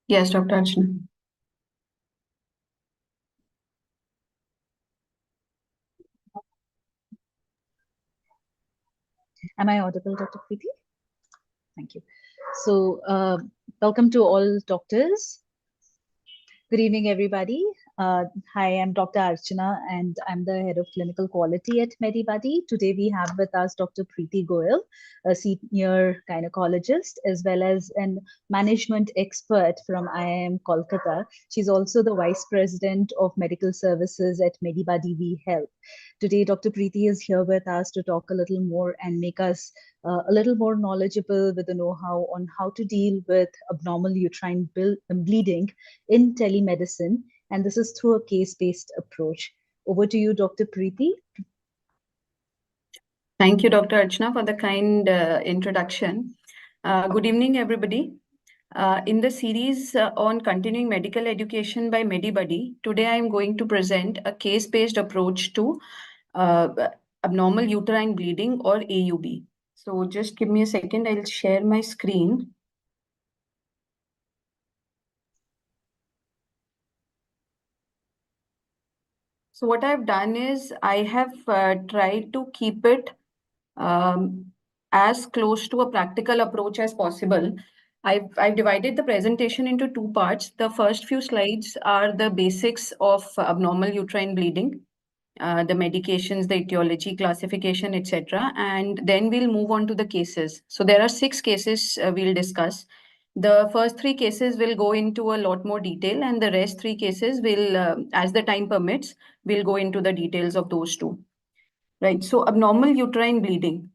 Yes, Dr. Archana. Am I audible, Dr. Preeti? Thank you. So, welcome to all doctors. Good evening, everybody. Hi, I'm Dr. Archana, and I'm the head of clinical quality at Medibuddy. Today, we have with us Dr. Preeti Goyal, a senior gynecologist, as well as an management expert from IIM Kolkata. She's also the vice president of medical services at Medibuddy We Help. Today, Dr. Preeti is here with us to talk a little more and make us a little more knowledgeable with the know-how on how to deal with abnormal uterine bleeding in telemedicine, and this is through a case-based approach. Over to you, Dr. Preeti. Thank you, Dr. Archana, for the kind introduction. Good evening, everybody. In the series on continuing medical education by Medibuddy, today I am going to present a case-based approach to abnormal uterine bleeding or AUB. So just give me a second, I'll share my screen. So what I've done is I have tried to keep it as close to a practical approach as possible. I've divided the presentation into two parts. The first few slides are the basics of abnormal uterine bleeding, the medications, the etiology, classification, etc. And then we'll move on to the cases. So there are 6 cases we'll discuss. The first 3 cases will go into a lot more detail, and the rest 3 cases will, as the time permits, we'll go into the details of those 2. Right. So abnormal uterine bleeding.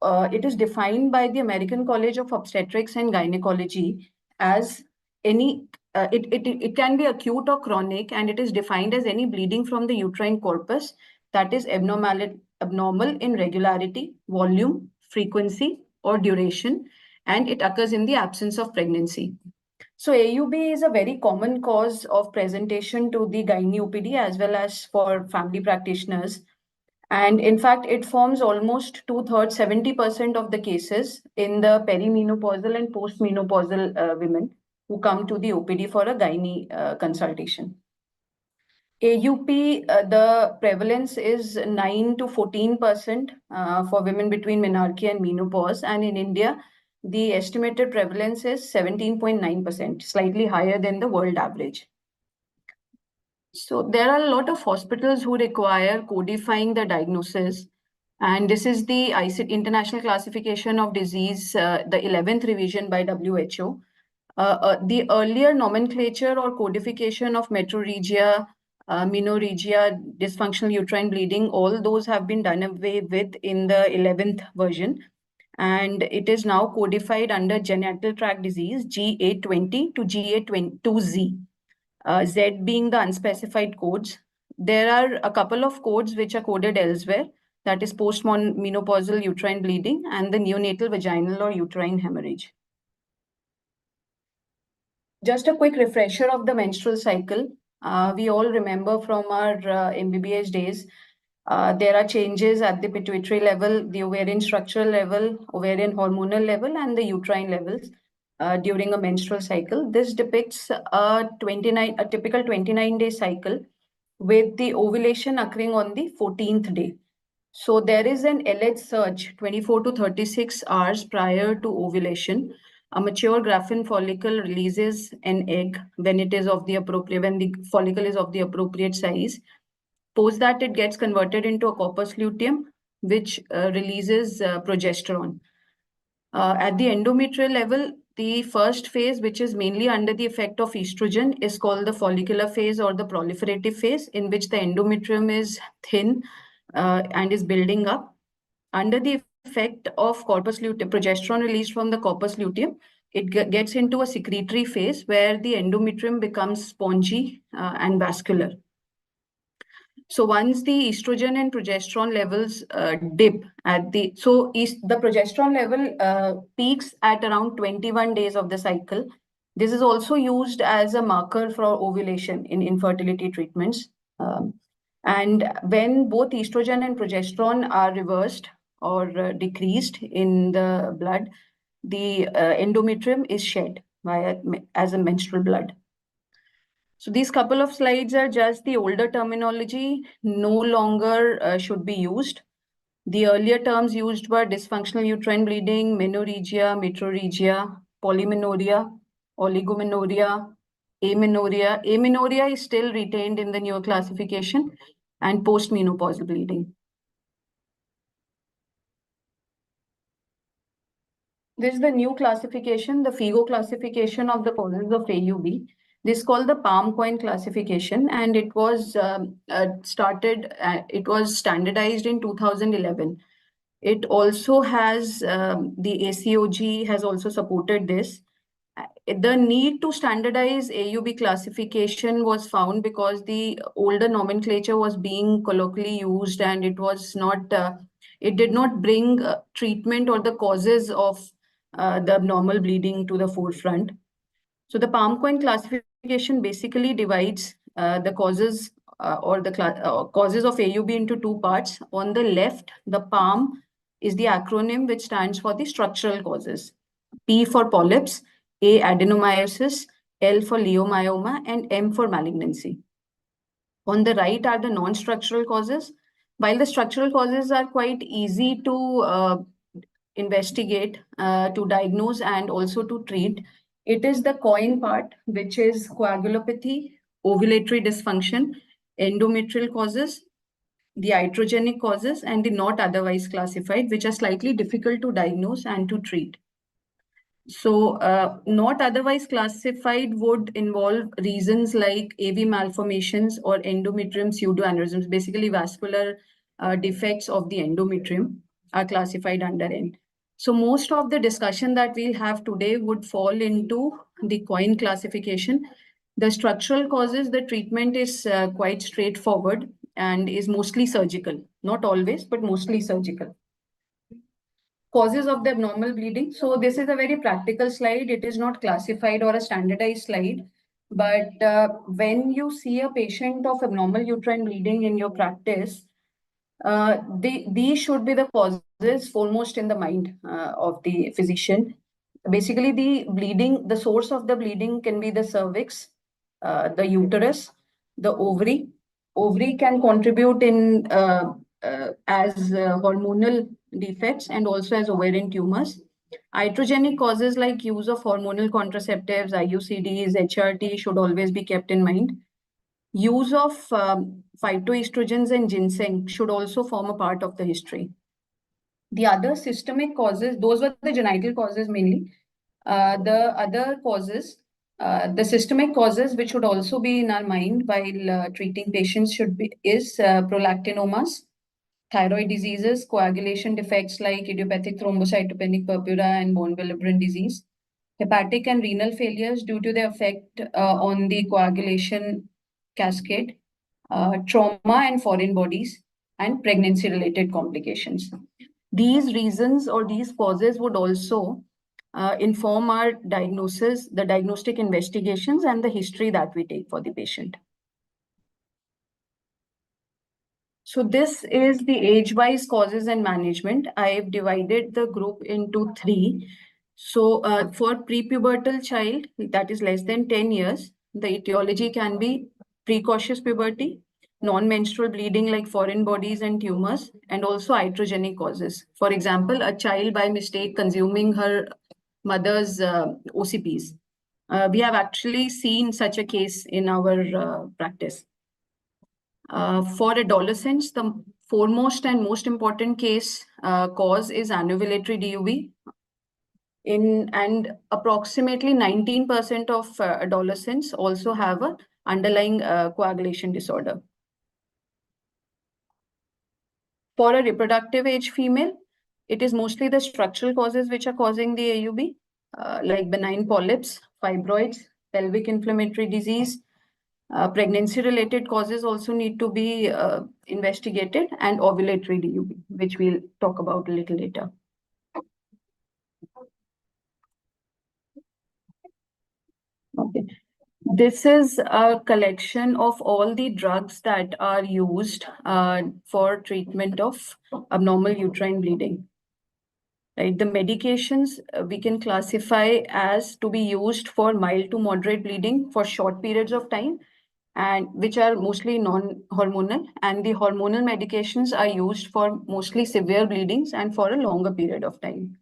It is defined by the American College of Obstetrics and Gynecology as any, it can be acute or chronic, and it is defined as any bleeding from the uterine corpus that is abnormal in regularity, volume, frequency, or duration, and it occurs in the absence of pregnancy. So AUB is a very common cause of presentation to the gynae OPD as well as for family practitioners. And in fact, it forms almost 2/3, 70% of the cases in the perimenopausal and postmenopausal women who come to the OPD for a gynae consultation. AUP, the prevalence is 9 to 14% for women between menarche and menopause. And in India, the estimated prevalence is 17.9%, slightly higher than the world average. So there are a lot of hospitals who require codifying the diagnosis. And this is the International Classification of Disease, the 11th revision by WHO. The earlier nomenclature or codification of metrorrhagia, menorrhagia, dysfunctional uterine bleeding, all those have been done away with in the 11th version. And it is now codified under genital tract disease, G820 to G822Z. Z being the unspecified codes. There are a couple of codes which are coded elsewhere, that is postmenopausal uterine bleeding and the neonatal vaginal or uterine hemorrhage. Just a quick refresher of the menstrual cycle. We all remember from our MBBS days, there are changes at the pituitary level, the ovarian structural level, ovarian hormonal level, and the uterine levels during a menstrual cycle. This depicts a typical 29-day cycle with the ovulation occurring on the 14th day. So there is an LH surge 24 to 36 hours prior to ovulation. A mature Graafian follicle releases an egg when it is of the appropriate, when the follicle is of the appropriate size. Post that, it gets converted into a corpus luteum, which releases progesterone. At the endometrial level, the first phase, which is mainly under the effect of estrogen, is called the follicular phase or the proliferative phase, in which the endometrium is thin and is building up. Under the effect of corpus luteum, progesterone released from the corpus luteum, it gets into a secretory phase where the endometrium becomes spongy and vascular. So once the estrogen and progesterone levels dip the progesterone level peaks at around 21 days of the cycle. This is also used as a marker for ovulation in infertility treatments. And when both estrogen and progesterone are reversed or decreased in the blood, the endometrium is shed as a menstrual blood. So these couple of slides are just the older terminology, no longer should be used. The earlier terms used were dysfunctional uterine bleeding, menorrhagia, metrorrhagia, polymenorrhea, oligomenorrhea, amenorrhea. Amenorrhea is still retained in the newer classification, and postmenopausal bleeding. This is the new classification, the FIGO classification of the causes of AUB. This is called the palm coin classification, and it was it was standardized in 2011. It also has the ACOG has also supported this. The need to standardize AUB classification was found because the older nomenclature was being colloquially used, and it was not. It did not bring treatment or the causes of the abnormal bleeding to the forefront. So the palm coin classification basically divides the causes or the causes of AUB into two parts. On the left, the palm is the acronym which stands for the structural causes. P for polyps, A adenomyosis, L for leiomyoma, and M for malignancy. On the right are the non-structural causes. While the structural causes are quite easy to investigate, to diagnose, and also to treat, it is the coin part, which is coagulopathy, ovulatory dysfunction, endometrial causes, the iatrogenic causes, and the not otherwise classified, which are slightly difficult to diagnose and to treat. So, not otherwise classified would involve reasons like AV malformations or endometrium pseudoaneurysms, basically vascular defects of the endometrium are classified under N. So most of the discussion that we'll have today would fall into the coin classification. The structural causes, the treatment is quite straightforward and is mostly surgical. Not always, but mostly surgical. Causes of the abnormal bleeding. So this is a very practical slide. It is not classified or a standardized slide. But when you see a patient of abnormal uterine bleeding in your practice, these should be the causes foremost in the mind of the physician. Basically, the source of the bleeding can be the cervix, the uterus, the ovary. Ovary can contribute in as hormonal defects and also as ovarian tumors. Iatrogenic causes like use of hormonal contraceptives, IUCDs, HRT should always be kept in mind. Use of phytoestrogens and ginseng should also form a part of the history. The other systemic causes, those were the genital causes mainly. The other causes, the systemic causes, which should also be in our mind while treating patients, is prolactinomas, thyroid diseases, coagulation defects like idiopathic thrombocytopenic purpura and von Willebrand disease, hepatic and renal failures due to the effect on the coagulation cascade, trauma and foreign bodies, and pregnancy-related complications. These reasons or these causes would also inform our diagnosis, the diagnostic investigations, and the history that we take for the patient. So this is the age-wise causes and management. I've divided the group into three. So for prepubertal child, that is less than 10 years, the etiology can be precocious puberty, non-menstrual bleeding like foreign bodies and tumors, and also iatrogenic causes. For example, a child by mistake consuming her mother's OCPs. We have actually seen such a case in our practice. For adolescents, the foremost and most important cause is anovulatory DUB. And approximately 19% of adolescents also have an underlying coagulation disorder. For a reproductive age female, it is mostly the structural causes which are causing the AUB. like benign polyps, fibroids, pelvic inflammatory disease. Pregnancy-related causes also need to be investigated, and ovulatory DUB, which we'll talk about a little later. Okay. This is a collection of all the drugs that are used for treatment of abnormal uterine bleeding. Right, the medications we can classify as to be used for mild to moderate bleeding for short periods of time, and which are mostly non-hormonal, and the hormonal medications are used for mostly severe bleedings and for a longer period of time.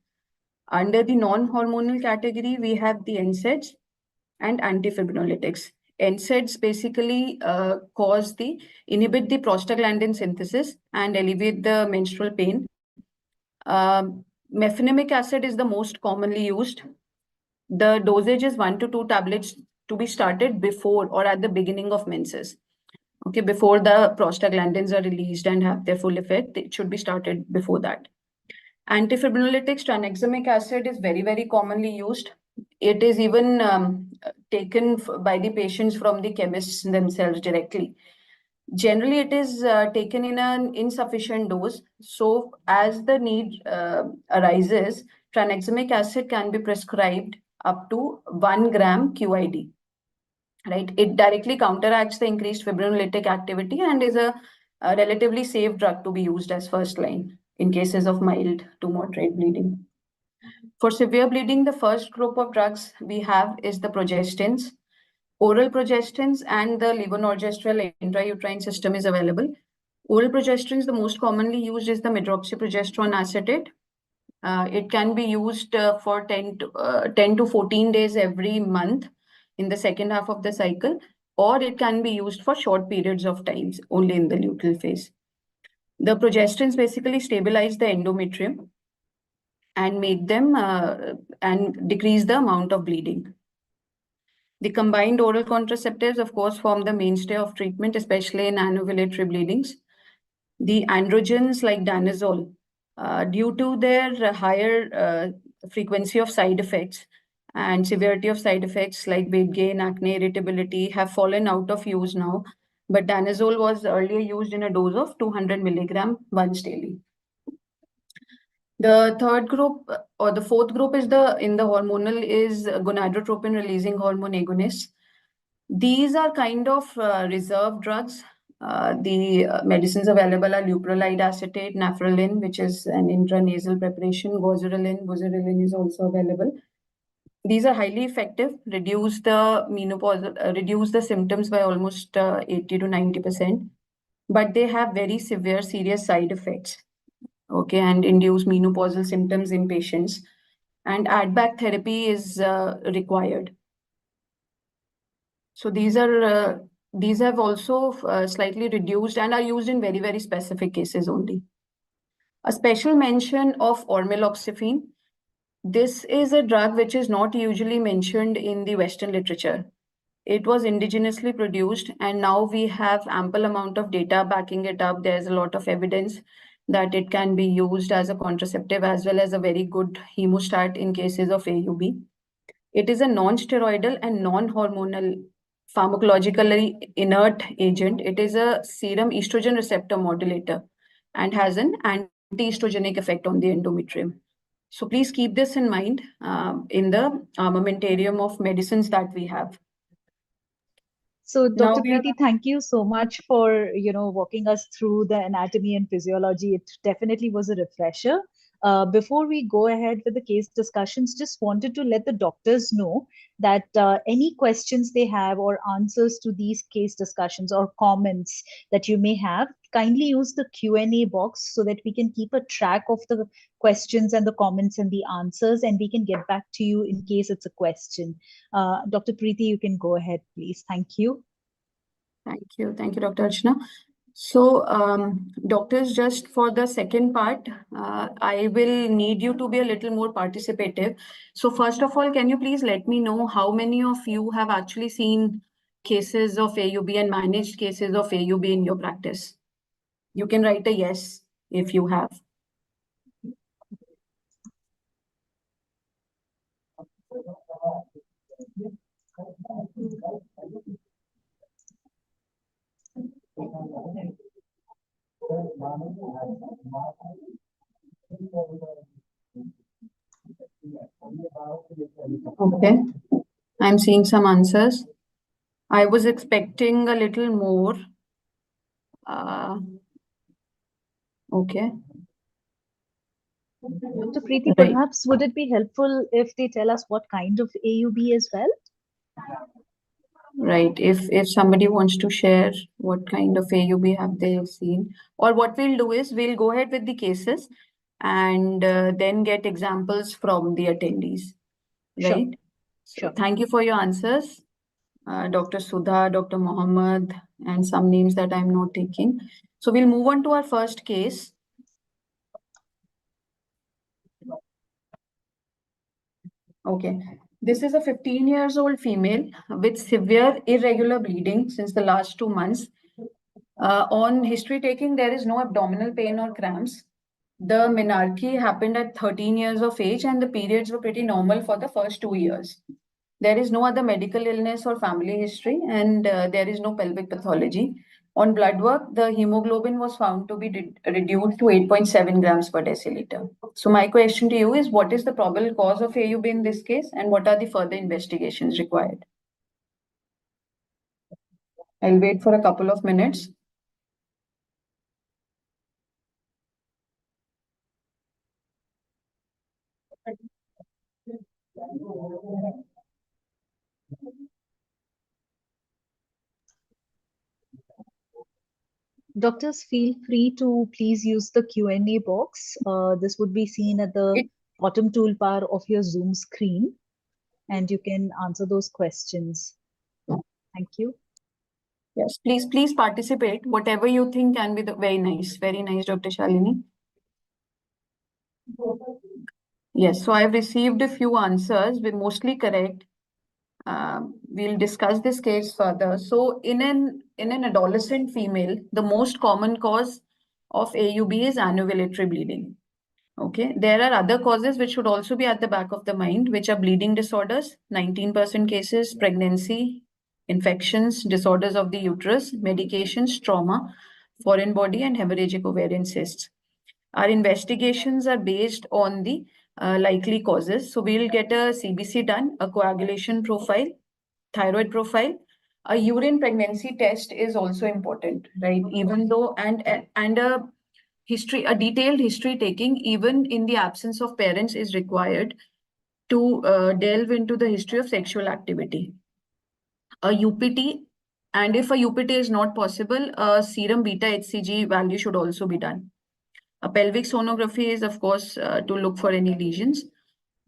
Under the non-hormonal category, we have the NSAIDs and antifibrinolytics. NSAIDs basically inhibit the prostaglandin synthesis and alleviate the menstrual pain. Mefenamic acid is the most commonly used. The dosage is 1 to 2 tablets to be started before or at the beginning of menses. Okay, before the prostaglandins are released and have their full effect, it should be started before that. Antifibrinolytics, tranexamic acid is very, very commonly used. It is even taken by the patients from the chemists themselves directly. Generally, it is taken in an insufficient dose. So as the need arises, tranexamic acid can be prescribed up to 1 gram QID. Right? It directly counteracts the increased fibrinolytic activity and is a relatively safe drug to be used as first line in cases of mild to moderate bleeding. For severe bleeding, the first group of drugs we have is the progestins. Oral progestins and the levonorgestrel intrauterine system is available. Oral progestins, the most commonly used is the medroxyprogesterone acetate. It can be used for 10 to 14 days every month in the second half of the cycle, or it can be used for short periods of times only in the luteal phase. The progestins basically stabilize the endometrium and make them and decrease the amount of bleeding. The combined oral contraceptives, of course, form the mainstay of treatment, especially in anovulatory bleedings. The androgens like danazol, due to their higher frequency of side effects and severity of side effects like weight gain, acne, irritability, have fallen out of use now. But danazol was earlier used in a dose of 200 milligram once daily. The third group or the fourth group is in the hormonal is gonadotropin releasing hormone agonists. These are kind of reserve drugs. The medicines available are leuprolide acetate, naproxen, which is an intranasal preparation, goserelin is also available. These are highly effective, reduce the reduce the symptoms by almost 80 to 90%, but they have very severe, serious side effects. Okay, and induce menopausal symptoms in patients, and add-back therapy is required. So these have also slightly reduced and are used in very, very specific cases only. A special mention of ormeloxifene. This is a drug which is not usually mentioned in the Western literature. It was indigenously produced, and now we have ample amount of data backing it up. There's a lot of evidence that it can be used as a contraceptive as well as a very good hemostat in cases of AUB. It is a non-steroidal and non-hormonal pharmacologically inert agent. It is a serum estrogen receptor modulator and has an anti-estrogenic effect on the endometrium. So please keep this in mind in the armamentarium of medicines that we have. So, Dr. Preeti, thank you so much for walking us through the anatomy and physiology. It definitely was a refresher. Before we go ahead with the case discussions, just wanted to let the doctors know that any questions they have or answers to these case discussions or comments that you may have, kindly use the Q&A box so that we can keep a track of the questions and the comments and the answers, and we can get back to you in case it's a question. Dr. Preeti, you can go ahead, please. Thank you. Thank you. Thank you, Dr. Archana. So, doctors, just for the second part, I will need you to be a little more participative. So first of all, can you please let me know how many of you have actually seen cases of AUB and managed cases of AUB in your practice? You can write a yes if you have. Okay, I'm seeing some answers. I was expecting a little more. Uh, okay, Dr. Preeti, right. perhaps would it be helpful if they tell us what kind of AUB as well? Right. If somebody wants to share what kind of AUB have they seen, or what we'll do is we'll go ahead with the cases and then get examples from the attendees. Sure, Right. So sure. thank you for your answers, Dr. Sudha, Dr. Mohammed, and some names that I'm not taking. So we'll move on to our first case. Okay. This is a 15 years old female with severe irregular bleeding since the last 2 months. On history taking, there is no abdominal pain or cramps. The menarche happened at 13 years of age, and the periods were pretty normal for the first 2 years. There is no other medical illness or family history, and there is no pelvic pathology. On blood work, the hemoglobin was found to be reduced to 8.7 grams per deciliter. So, my question to you is, what is the probable cause of AUB in this case, and what are the further investigations required? I'll wait for a couple of minutes. Doctors, feel free to please use the Q&A box. This would be seen at the It, bottom toolbar of your Zoom screen, and you can answer those questions. Thank you. yes, please participate. Whatever you think can be very nice, Dr. Shalini. Yes, so I've received a few answers, we're mostly correct. We'll discuss this case further. So, in an adolescent female, the most common cause of AUB is anovulatory bleeding. Okay, there are other causes which should also be at the back of the mind, which are bleeding disorders, 19% cases, pregnancy, infections, disorders of the uterus, medications, trauma, foreign body, and hemorrhagic ovarian cysts. Our investigations are based on the likely causes. So we'll get a CBC done, a coagulation profile, thyroid profile. A urine pregnancy test is also important, right? Even though and a detailed history taking, even in the absence of parents, is required to delve into the history of sexual activity. A UPT, and if a UPT is not possible, a serum beta HCG value should also be done. A pelvic sonography is, of course, to look for any lesions.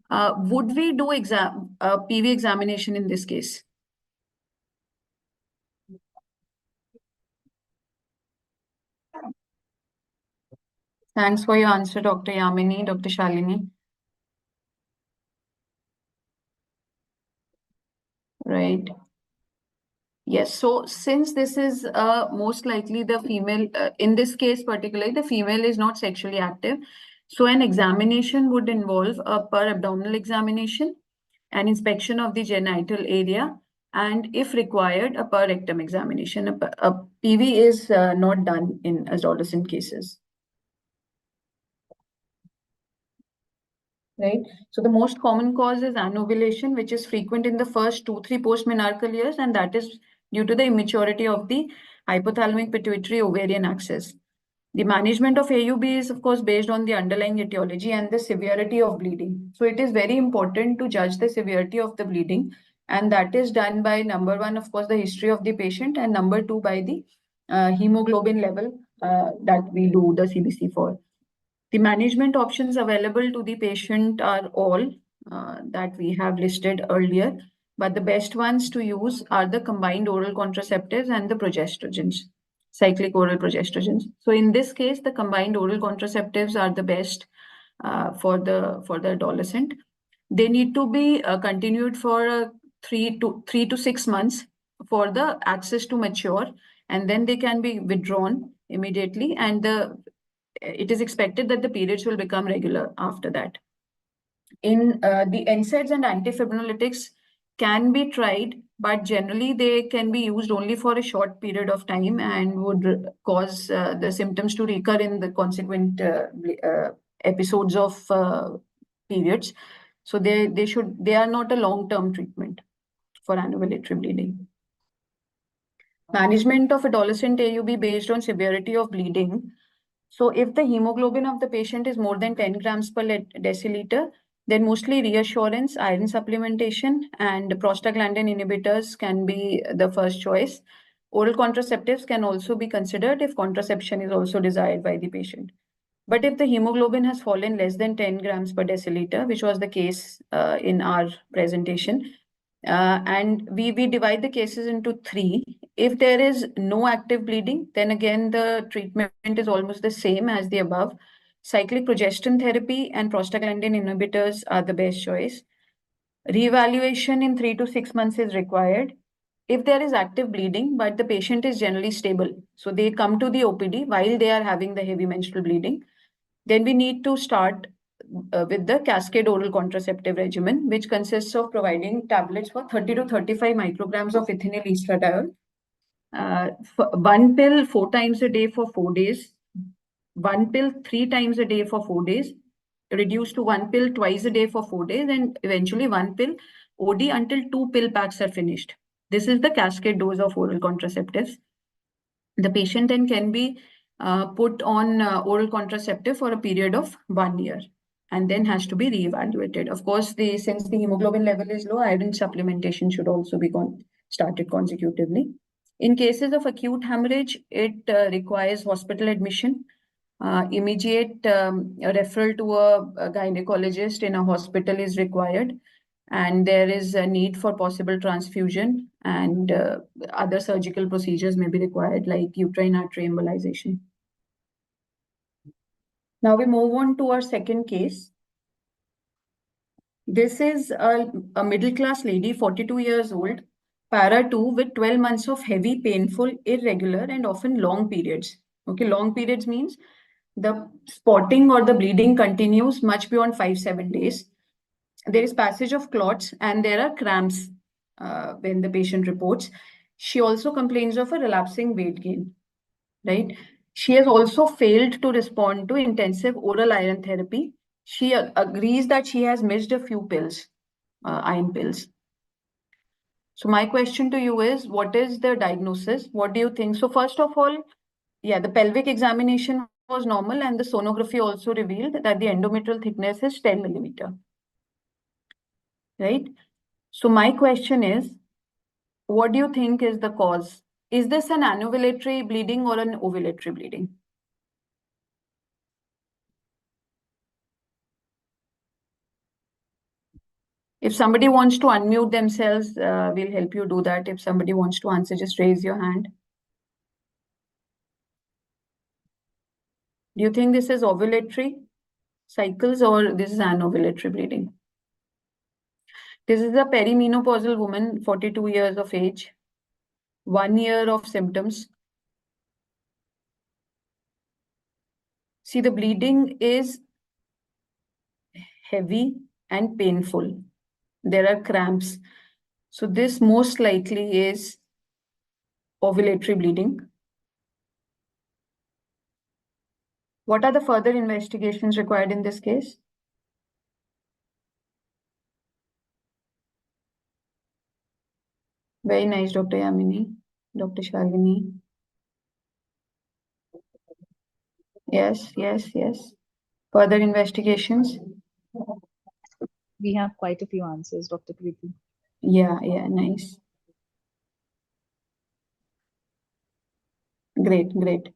Would we do PV examination in this case? Thanks for your answer, Dr. Yamini, Dr. Shalini. Right. Yes, so since this is most likely the female, in this case particularly, the female is not sexually active. So an examination would involve a per abdominal examination, an inspection of the genital area, and if required, a per rectum examination. A PV is not done in adolescent cases. Right. So the most common cause is anovulation, which is frequent in the first 2-3 postmenarchal years, and that is due to the immaturity of the hypothalamic pituitary ovarian axis. The management of AUB is, of course, based on the underlying etiology and the severity of bleeding. So it is very important to judge the severity of the bleeding, and that is done by number one, of course, the history of the patient, and number two, by the hemoglobin level that we do the CBC for. The management options available to the patient are all that we have listed earlier, but the best ones to use are the combined oral contraceptives and the progestrogens, cyclic oral progestrogens. So in this case, the combined oral contraceptives are the best for the adolescent. They need to be continued for 3 to 6 months for the access to mature, and then they can be withdrawn immediately, and it is expected that the periods will become regular after that. In the NSAIDs and antifibrinolytics can be tried, but generally they can be used only for a short period of time and would cause the symptoms to recur in the consequent episodes of periods. So they are not a long-term treatment for anovulatory bleeding. Management of adolescent AUB based on severity of bleeding. So if the hemoglobin of the patient is more than 10 grams per deciliter, then mostly reassurance, iron supplementation, and prostaglandin inhibitors can be the first choice. Oral contraceptives can also be considered if contraception is also desired by the patient. But if the hemoglobin has fallen less than 10 grams per deciliter, which was the case in our presentation, and we divide the cases into three. If there is no active bleeding, then again the treatment is almost the same as the above. Cyclic progestin therapy and prostaglandin inhibitors are the best choice. Reevaluation in 3 to 6 months is required. If there is active bleeding, but the patient is generally stable, so they come to the OPD while they are having the heavy menstrual bleeding, then we need to start with the cascade oral contraceptive regimen, which consists of providing tablets for 30 to 35 micrograms of ethinyl estradiol, one pill 4 times a day for 4 days, one pill 3 times a day for 4 days, reduced to one pill twice a day for 4 days, and eventually one pill OD until two pill packs are finished. This is the cascade dose of oral contraceptives. The patient then can be put on oral contraceptive for a period of 1 year and then has to be reevaluated. Of course, since the hemoglobin level is low, iron supplementation should also be started consecutively. In cases of acute hemorrhage, it requires hospital admission, immediate referral to a gynecologist in a hospital is required, and there is a need for possible transfusion, and other surgical procedures may be required, like uterine artery embolization. Now we move on to our second case. This is a middle-class lady, 42 years old, para 2, with 12 months of heavy, painful, irregular, and often long periods. Okay, long periods means the spotting or the bleeding continues much beyond 5-7 days. There is passage of clots and there are cramps when the patient reports. She also complains of a relapsing weight gain, right? She has also failed to respond to intensive oral iron therapy. She agrees that she has missed a few pills, iron pills. So my question to you is, what is the diagnosis? What do you think? So first of all, yeah, the pelvic examination was normal and the sonography also revealed that the endometrial thickness is 10 millimeter, right? So my question is, what do you think is the cause? Is this an anovulatory bleeding or an ovulatory bleeding? If somebody wants to unmute themselves, we'll help you do that. If somebody wants to answer, just raise your hand. Do you think this is ovulatory cycles or this is anovulatory bleeding? This is a perimenopausal woman, 42 years of age, 1 year of symptoms. See, the bleeding is heavy and painful. There are cramps. So this most likely is ovulatory bleeding. What are the further investigations required in this case? Very nice, Dr. Yamini. Dr. Shalini. Yes, yes, yes. Further investigations? We have quite a few answers, Dr. Preeti. Yeah, nice. Great, great.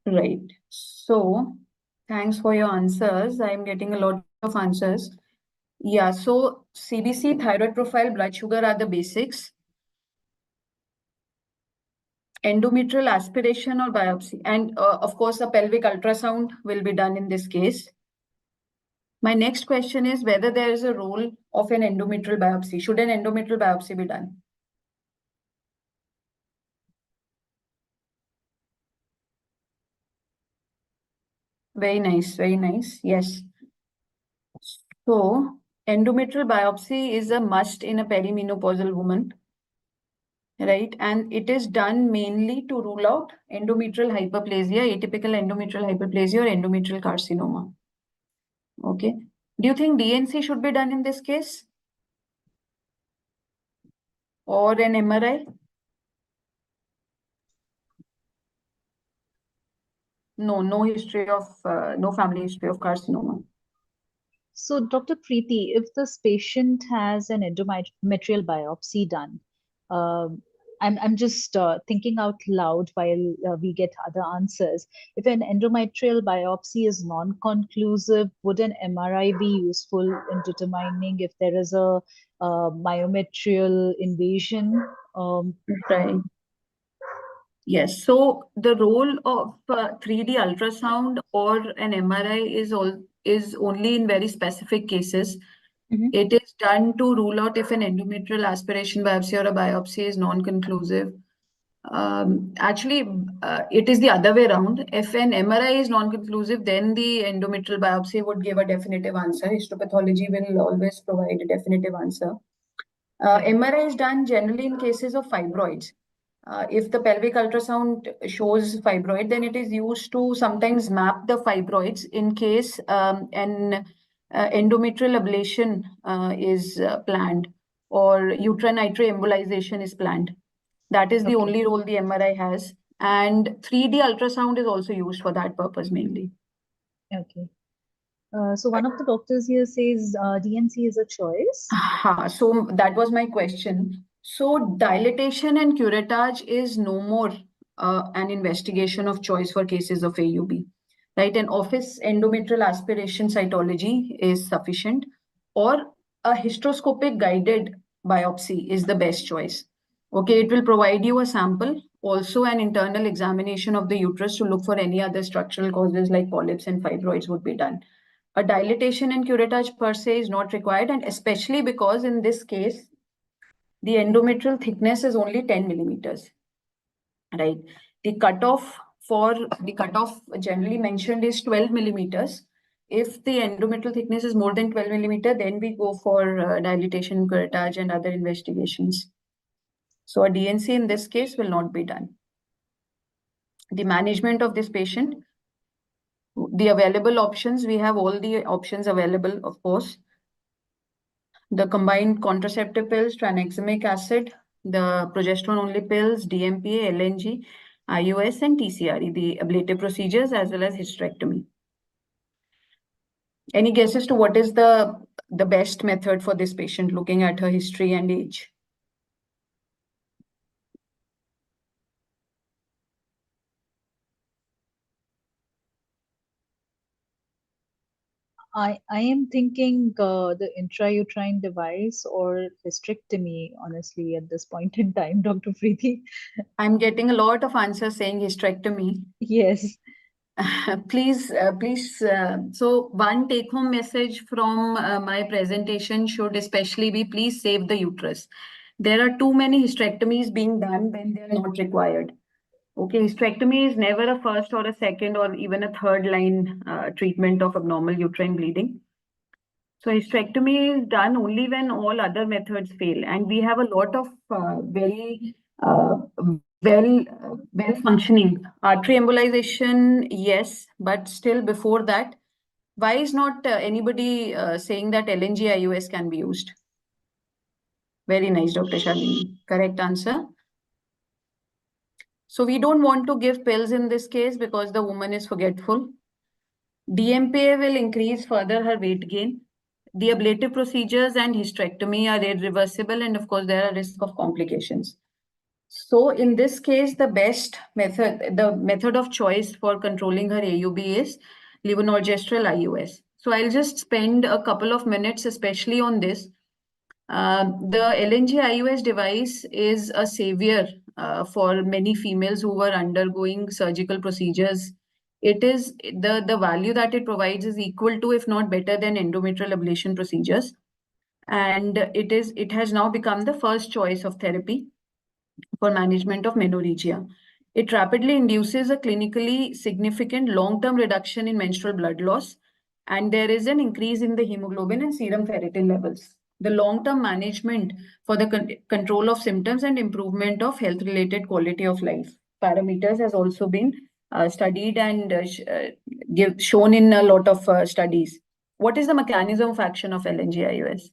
Right. So, thanks for your answers. I'm getting a lot of answers. Yeah, so CBC, thyroid profile, blood sugar are the basics. Endometrial aspiration or biopsy. And of course, a pelvic ultrasound will be done in this case. My next question is whether there is a role of an endometrial biopsy. Should an endometrial biopsy be done? Very nice, very nice. Yes. So, endometrial biopsy is a must in a perimenopausal woman, right? And it is done mainly to rule out endometrial hyperplasia, atypical endometrial hyperplasia, or endometrial carcinoma. Okay. Do you think DNC should be done in this case? Or an MRI? No, no history of, no family history of carcinoma. So, Dr. Preeti, if this patient has an endometrial biopsy done, um, I'm just thinking out loud while we get other answers. If an endometrial biopsy is non-conclusive, would an MRI be useful in determining if there is a myometrial invasion? Right. Yes. So the role of 3D ultrasound or an MRI is only in very specific cases. Mhm. It is done to rule out if an endometrial aspiration biopsy or a biopsy is non-conclusive. Actually, it is the other way around. If an MRI is non-conclusive, then the endometrial biopsy would give a definitive answer. Histopathology will always provide a definitive answer. MRI is done generally in cases of fibroids. If the pelvic ultrasound shows fibroid, then it is used to sometimes map the fibroids in case an endometrial ablation is planned or uterine embolization is planned. That is the Okay. only role the MRI has. And 3D ultrasound is also used for that purpose mainly. Okay. So one of the doctors here says DNC is a choice. So that was my question. So dilatation and curettage is no more an investigation of choice for cases of AUB, right? An office endometrial aspiration cytology is sufficient, or a hysteroscopic guided biopsy is the best choice. Okay, it will provide you a sample, also an internal examination of the uterus to look for any other structural causes like polyps and fibroids would be done. A dilatation and curettage per se is not required, and especially because in this case, the endometrial thickness is only 10 millimeters, right? The cutoff generally mentioned is 12 millimeters. If the endometrial thickness is more than 12 millimeter, then we go for dilatation, curettage, and other investigations. So a DNC in this case will not be done. The management of this patient, the available options, we have all the options available, of course. The combined contraceptive pills, tranexamic acid, the progesterone-only pills, DMPA, LNG, IUS, and TCRE, the ablative procedures, as well as hysterectomy. Any guesses to what is the best method for this patient, looking at her history and age? I am thinking the intrauterine device or hysterectomy, honestly, at this point in time, Dr. Preeti. I'm getting a lot of answers saying hysterectomy. Yes. Please. So one take-home message from my presentation should especially be, please save the uterus. There are too many hysterectomies being done when they're not required. Okay, hysterectomy is never a first or a second or even a third line treatment of abnormal uterine bleeding. So hysterectomy is done only when all other methods fail, and we have a lot of very well functioning artery embolization. Yes, but still before that, why is not anybody saying that LNG IUS can be used? Very nice, Dr. Shalini. Correct answer. So we don't want to give pills in this case because the woman is forgetful. DMPA will increase further her weight gain. The ablative procedures and hysterectomy are irreversible, and of course, there are risk of complications. So in this case, the method of choice for controlling her AUB is levonorgestrel IUS. So I'll just spend a couple of minutes, especially on this. The LNG IUS device is a savior for many females who were undergoing surgical procedures. It is the value that it provides is equal to, if not better than, endometrial ablation procedures. And it has now become the first choice of therapy for management of menorrhagia. It rapidly induces a clinically significant long-term reduction in menstrual blood loss and there is an increase in the hemoglobin and serum ferritin levels. The long-term management for the control of symptoms and improvement of health-related quality of life parameters has also been studied and shown in a lot of studies. What is the mechanism of action of LNG-IUS?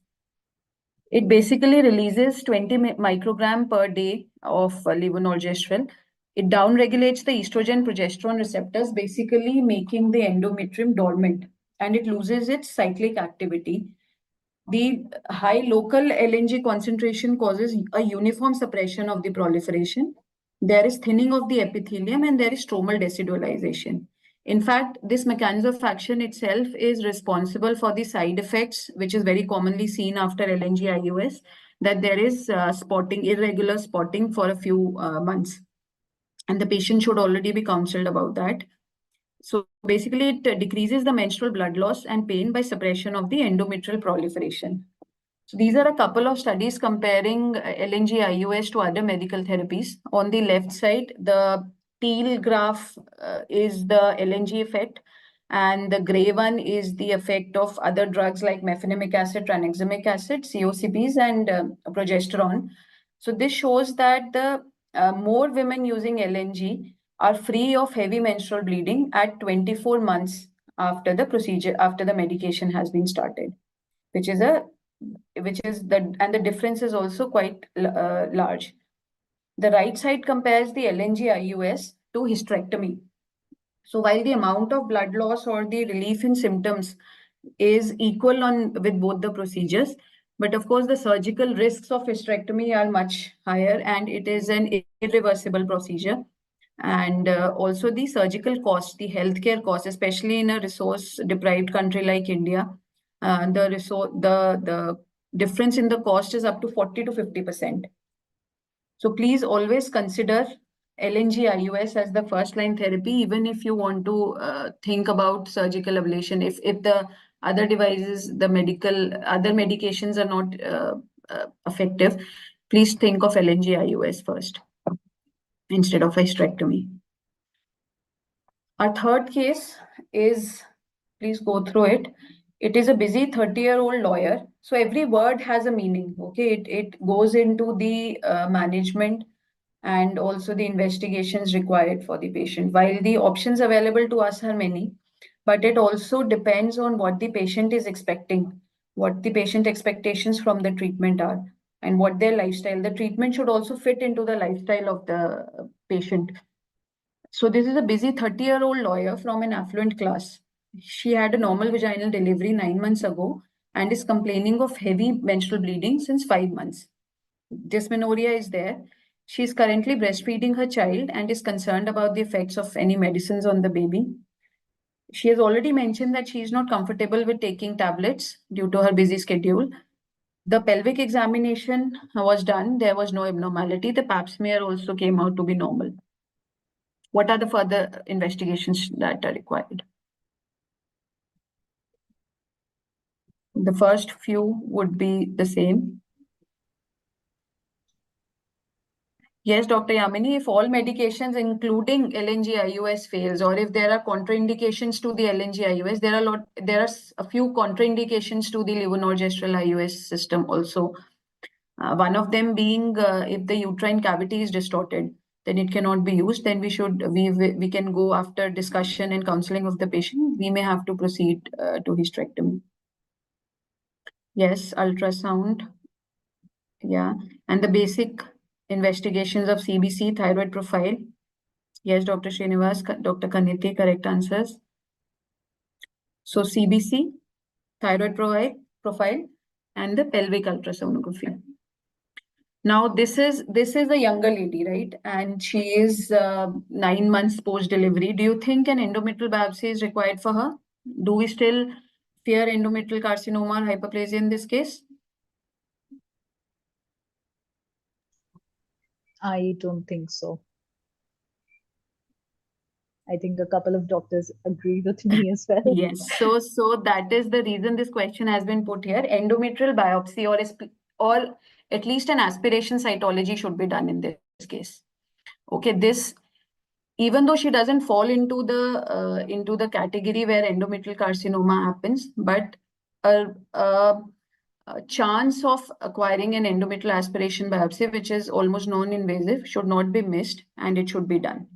It basically releases 20 microgram per day of levonorgestrel. It downregulates the estrogen progesterone receptors, basically making the endometrium dormant, and it loses its cyclic activity. The high local LNG concentration causes a uniform suppression of the proliferation. There is thinning of the epithelium and there is stromal decidualization. In fact, this mechanism of action itself is responsible for the side effects, which is very commonly seen after LNG IUS, that there is spotting, irregular spotting for a few months. And the patient should already be counseled about that. So basically, it decreases the menstrual blood loss and pain by suppression of the endometrial proliferation. So these are a couple of studies comparing LNG IUS to other medical therapies. On the left side, the teal graph is the LNG effect, and the gray one is the effect of other drugs like mefenamic acid, tranexamic acid, COCBs, and progesterone. So this shows that the more women using LNG are free of heavy menstrual bleeding at 24 months after the procedure, after the medication has been started, which is the difference is also quite large. The right side compares the LNG IUS to hysterectomy. So while the amount of blood loss or the relief in symptoms is equal on with both the procedures, but of course the surgical risks of hysterectomy are much higher, and it is an irreversible procedure. And also the surgical cost, the healthcare cost, especially in a resource-deprived country like India, the difference in the cost is up to 40 to 50%. So please always consider LNG IUS as the first line therapy, even if you want to think about surgical ablation. If the other devices, the other medications are not effective, please think of LNG IUS first instead of hysterectomy. Our third case is, please go through it. It is a busy 30-year-old lawyer. So every word has a meaning, okay? It goes into the management and also the investigations required for the patient. While the options available to us are many, but it also depends on what the patient is expecting, what the patient expectations from the treatment are, and what their lifestyle. The treatment should also fit into the lifestyle of the patient. So this is a busy 30-year-old lawyer from an affluent class. She had a normal vaginal delivery 9 months ago and is complaining of heavy menstrual bleeding since 5 months. Dysmenorrhea is there. She is currently breastfeeding her child and is concerned about the effects of any medicines on the baby. She has already mentioned that she is not comfortable with taking tablets due to her busy schedule. The pelvic examination was done. There was no abnormality. The pap smear also came out to be normal. What are the further investigations that are required? The first few would be the same. Yes, Dr. Yamini, if all medications, including LNG IUS, fails, or if there are contraindications to the LNG IUS, there are a few contraindications to the levonorgestrel IUS system also. One of them being if the uterine cavity is distorted, then it cannot be used. Then we can go after discussion and counseling of the patient. We may have to proceed to hysterectomy. Yes, ultrasound. Yeah, and the basic investigations of CBC, thyroid profile. Yes, Dr. Srinivas, Dr. Kaniti, correct answers. So CBC, thyroid profile, and the pelvic ultrasonography. Now this is a younger lady, right? And she is 9 months post-delivery. Do you think an endometrial biopsy is required for her? Do we still fear endometrial carcinoma or hyperplasia in this case? I don't think so. I think a couple of doctors agree with me as well. Yes. So that is the reason this question has been put here. Endometrial biopsy or at least an aspiration cytology should be done in this case. Okay, this even though she doesn't fall into the category where endometrial carcinoma happens, but a chance of acquiring an endometrial aspiration biopsy, which is almost non-invasive, should not be missed, and it should be done.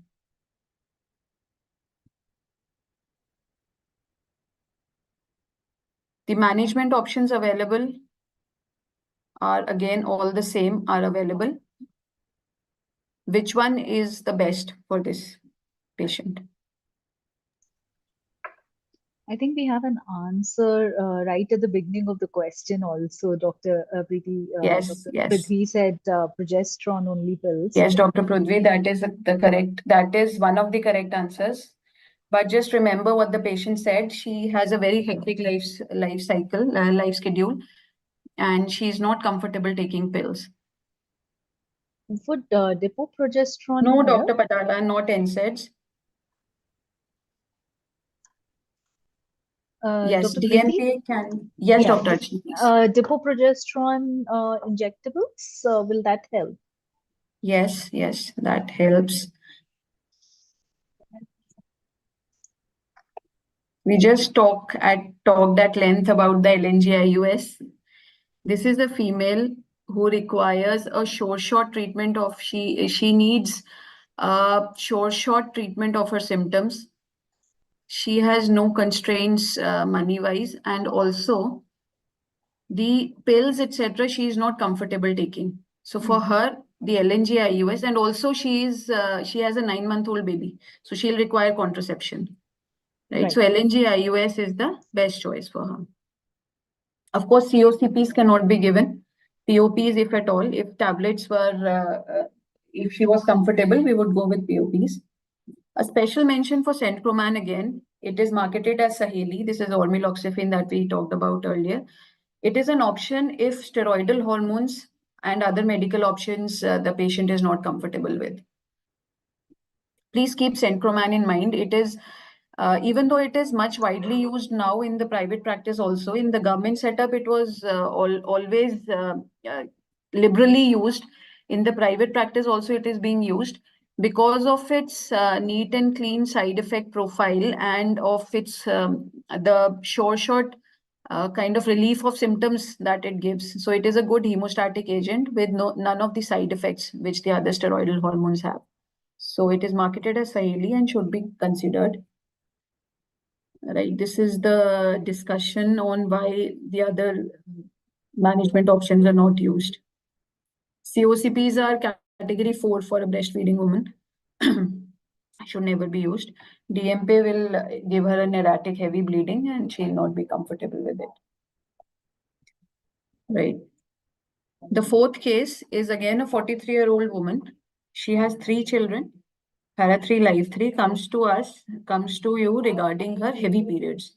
The management options available are again all the same, are available. Which one is the best for this patient? I think we have an answer right at the beginning of the question also, Dr. Preeti. Yes, Dr. yes. Prithvi said progesterone only pills. Yes, Dr. Prithvi, that is one of the correct answers. But just remember what the patient said. She has a very hectic life schedule, and she's not comfortable taking pills. Would depo-progesterone No, help? Dr. Patala, not NSAIDs. Yes, Dr. Preeti? DNPA can. Yes, Yeah, Dr. Archie, please. depo-progesterone injectables, will that help? Yes, yes, that helps. We just talked at length about the LNGIUS. This is a female who requires a short treatment of she needs a short treatment of her symptoms. She has no constraints money wise, and also the pills etc. she is not comfortable taking. So for her, the LNGIUS, and also she has a 9-month-old baby, so she'll require contraception. Right. So LNGIUS is the best choice for her. Of course, COCPs cannot be given. POPs, if at all, if tablets were, if she was comfortable, we would go with POPs. A special mention for Centroman again. It is marketed as Saheli. This is ormeloxifene that we talked about earlier. It is an option if steroidal hormones and other medical options the patient is not comfortable with. Please keep Centroman in mind. It is even though it is much widely used now in the private practice also, in the government setup, it was always liberally used. In the private practice also, it is being used because of its neat and clean side effect profile and of its the short kind of relief of symptoms that it gives. So it is a good hemostatic agent with none of the side effects which the other steroidal hormones have. So it is marketed as Saheli and should be considered. Right, this is the discussion on why the other management options are not used. COCPs are category 4 for a breastfeeding woman. Should never be used. DMP will give her an erratic heavy bleeding and she'll not be comfortable with it. Right. The fourth case is again a 43-year-old woman. She has 3 children. Para 3 Life 3 comes to you regarding her heavy periods.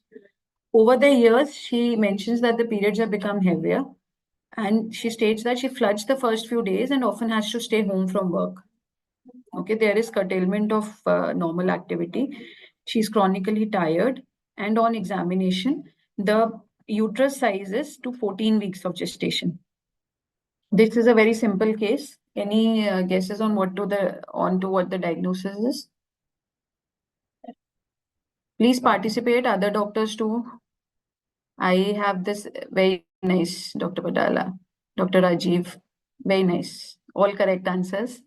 Over the years, she mentions that the periods have become heavier, and she states that she floods the first few days and often has to stay home from work. Okay, there is curtailment of normal activity. She's chronically tired, and on examination, the uterus size is to 14 weeks of gestation. This is a very simple case. Any guesses on what the diagnosis is? Please participate, other doctors too. I have this very nice, Dr. Padala, Dr. Rajiv, very nice. All correct answers.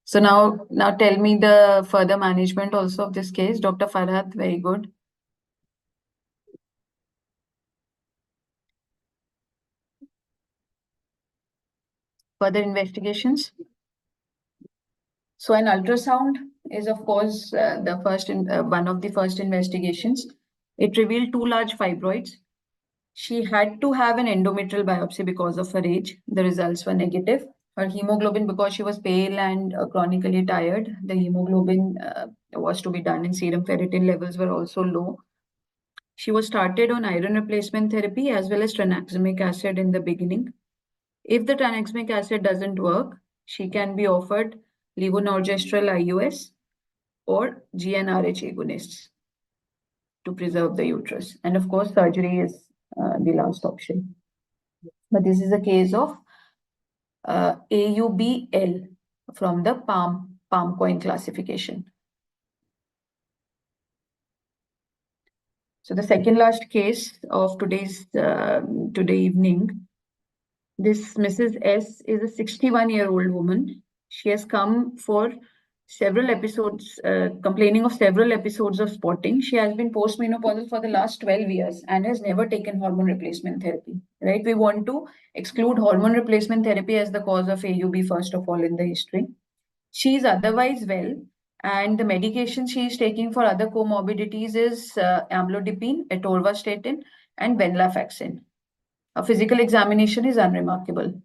So now tell me the further management also of this case. Dr. Farhat, very good. Further investigations. So an ultrasound is of course one of the first investigations. It revealed 2 large fibroids. She had to have an endometrial biopsy because of her age. The results were negative. Her hemoglobin, because she was pale and chronically tired, the hemoglobin was to be done, and serum ferritin levels were also low. She was started on iron replacement therapy as well as tranexamic acid in the beginning. If the tranexamic acid doesn't work, she can be offered levonorgestrel IUS or GnRH agonists to preserve the uterus. And of course, surgery is the last option. But this is a case of AUBL from the palm coin classification. So the second last case of today evening, this Mrs. S is a 61-year-old woman. She has come for several episodes, complaining of several episodes of spotting. She has been postmenopausal for the last 12 years and has never taken hormone replacement therapy. Right? We want to exclude hormone replacement therapy as the cause of AUB first of all in the history. She is otherwise well, and the medication she is taking for other comorbidities is amlodipine, atorvastatin, and venlafaxine. A physical examination is unremarkable.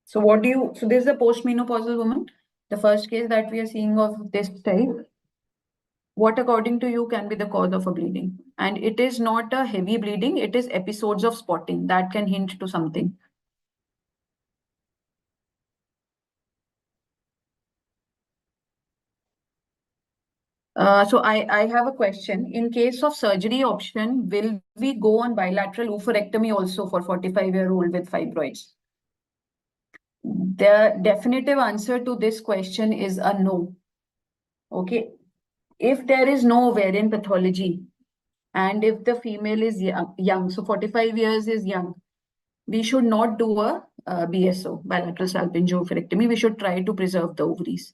So this is a postmenopausal woman, the first case that we are seeing of this type. What, according to you, can be the cause of a bleeding? And it is not a heavy bleeding, it is episodes of spotting that can hint to something. So I have a question. In case of surgery option, will we go on bilateral oophorectomy also for 45-year-old with fibroids? The definitive answer to this question is a no. Okay. If there is no ovarian pathology and if the female is young, so 45 years is young, we should not do a BSO, bilateral salpingo-oophorectomy. We should try to preserve the ovaries.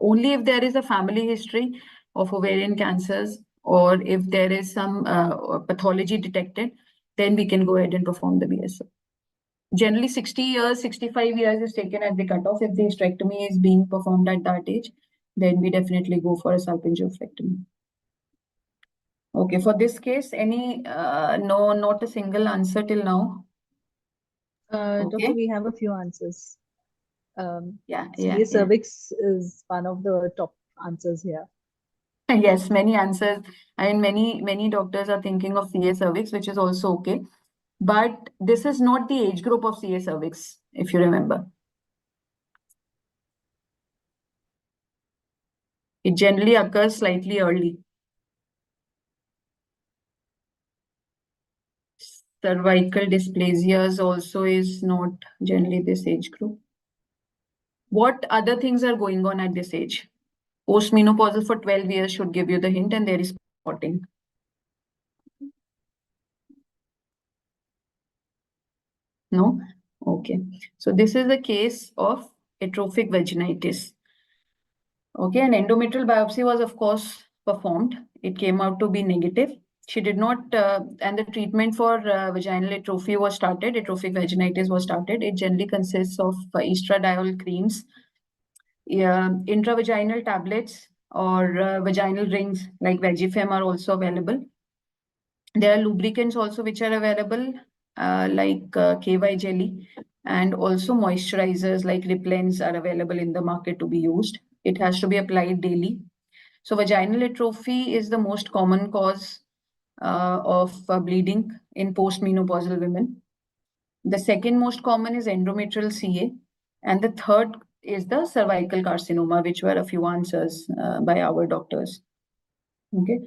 Only if there is a family history of ovarian cancers or if there is some pathology detected, then we can go ahead and perform the BSO. Generally, 60 years, 65 years is taken as the cutoff. If the hysterectomy is being performed at that age, then we definitely go for a salpingo-oophorectomy. Okay, for this case, no, not a single answer till now. Doctor, we have a few answers. CA cervix is one of the top answers here. Yes, many answers. I mean, many doctors are thinking of CA cervix, which is also okay. But this is not the age group of CA cervix, if you remember. It generally occurs slightly early. Cervical dysplasias also is not generally this age group. What other things are going on at this age? Postmenopausal for 12 years should give you the hint, and there is spotting. No? Okay. So this is a case of atrophic vaginitis. Okay, an endometrial biopsy was, of course, performed. It came out to be negative. She did not, and the treatment for vaginal atrophy was started, atrophic vaginitis was started. It generally consists of estradiol creams, intravaginal tablets, or vaginal rings like Vagifem are also available. There are lubricants also which are available, like KY jelly, and also moisturizers like Riplens are available in the market to be used. It has to be applied daily. So vaginal atrophy is the most common cause of bleeding in postmenopausal women. The second most common is endometrial CA, and the third is the cervical carcinoma, which were a few answers by our doctors. Okay.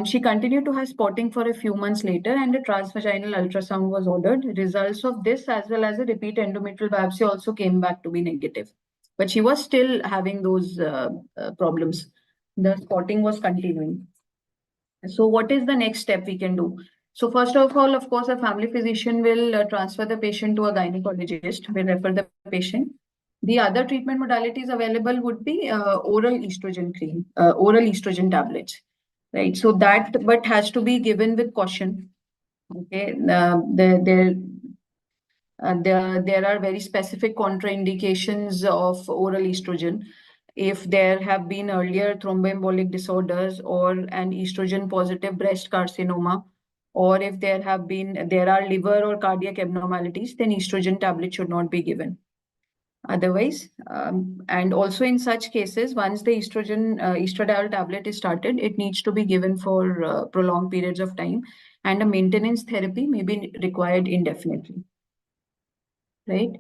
She continued to have spotting for a few months later, and a transvaginal ultrasound was ordered. Results of this, as well as a repeat endometrial biopsy, also came back to be negative. But she was still having those problems. The spotting was continuing. So, what is the next step we can do? So, first of all, of course, a family physician will transfer the patient to a gynecologist, will refer the patient. The other treatment modalities available would be oral estrogen cream, oral estrogen tablets, right? So that, but has to be given with caution. Okay, there are very specific contraindications of oral estrogen. If there have been earlier thromboembolic disorders or an estrogen positive breast carcinoma, or if there are liver or cardiac abnormalities, then estrogen tablet should not be given. Otherwise, and also in such cases, once the estradiol tablet is started, it needs to be given for prolonged periods of time, and a maintenance therapy may be required indefinitely. Right?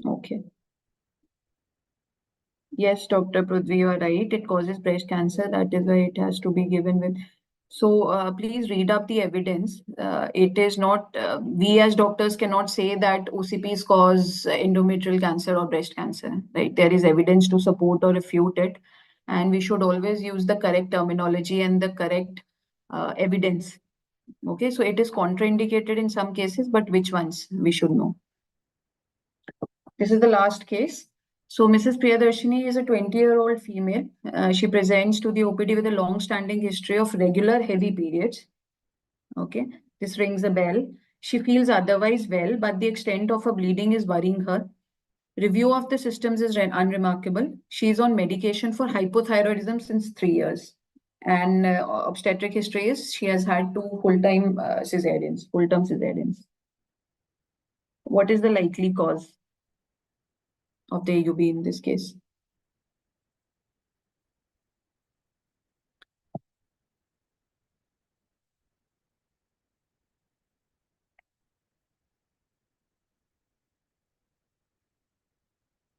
Okay. Yes, Dr. Prudvi, you are right. It causes breast cancer. That is why it has to be given with. So please read up the evidence. It is not, we as doctors cannot say that OCPs cause endometrial cancer or breast cancer, right? There is evidence to support or refute it. and we should always use the correct terminology and the correct evidence. Okay, so it is contraindicated in some cases, but which ones we should know. This is the last case. So Mrs. Priyadarshini is a 20-year-old female. She presents to the OPD with a long-standing history of regular heavy periods. Okay, this rings a bell. She feels otherwise well, but the extent of her bleeding is worrying her. Review of the systems is unremarkable. She is on medication for hypothyroidism since 3 years. And obstetric history is she has had two full-time cesareans, full-term cesareans. What is the likely cause of the AUB in this case?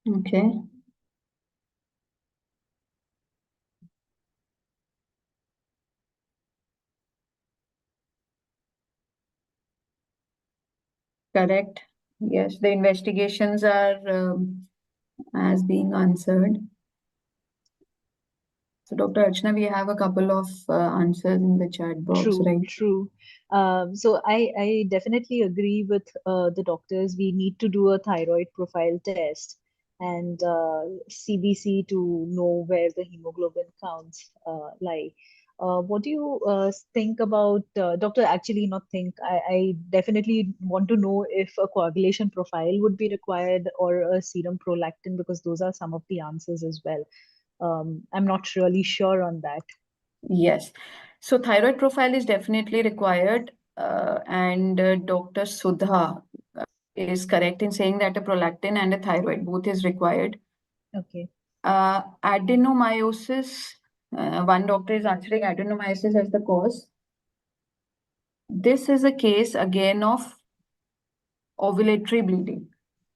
Okay. Correct. Yes, the investigations are as being answered. So, Dr. Archana, we have a couple of answers in the chat box, True, right? true. So I definitely agree with the doctors. We need to do a thyroid profile test and CBC to know where the hemoglobin counts lie. What do you think about, doctor? Actually, not think. I definitely want to know if a coagulation profile would be required or a serum prolactin, because those are some of the answers as well. I'm not really sure on that. Yes. So, thyroid profile is definitely required, and Dr. Sudha is correct in saying that a prolactin and a thyroid both is required. Okay. Adenomyosis, one doctor is answering adenomyosis as the cause. This is a case again of ovulatory bleeding.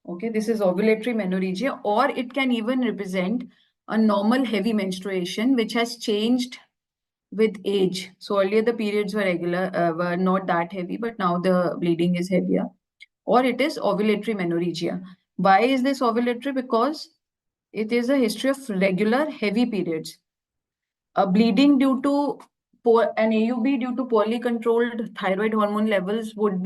Okay, this is ovulatory menorrhagia, or it can even represent a normal heavy menstruation which has changed with age. So earlier the periods were regular, were not that heavy, but now the bleeding is heavier. Or it is ovulatory menorrhagia. Why is this ovulatory? Because it is a history of regular heavy periods. A bleeding due to an AUB due to poorly controlled thyroid hormone levels would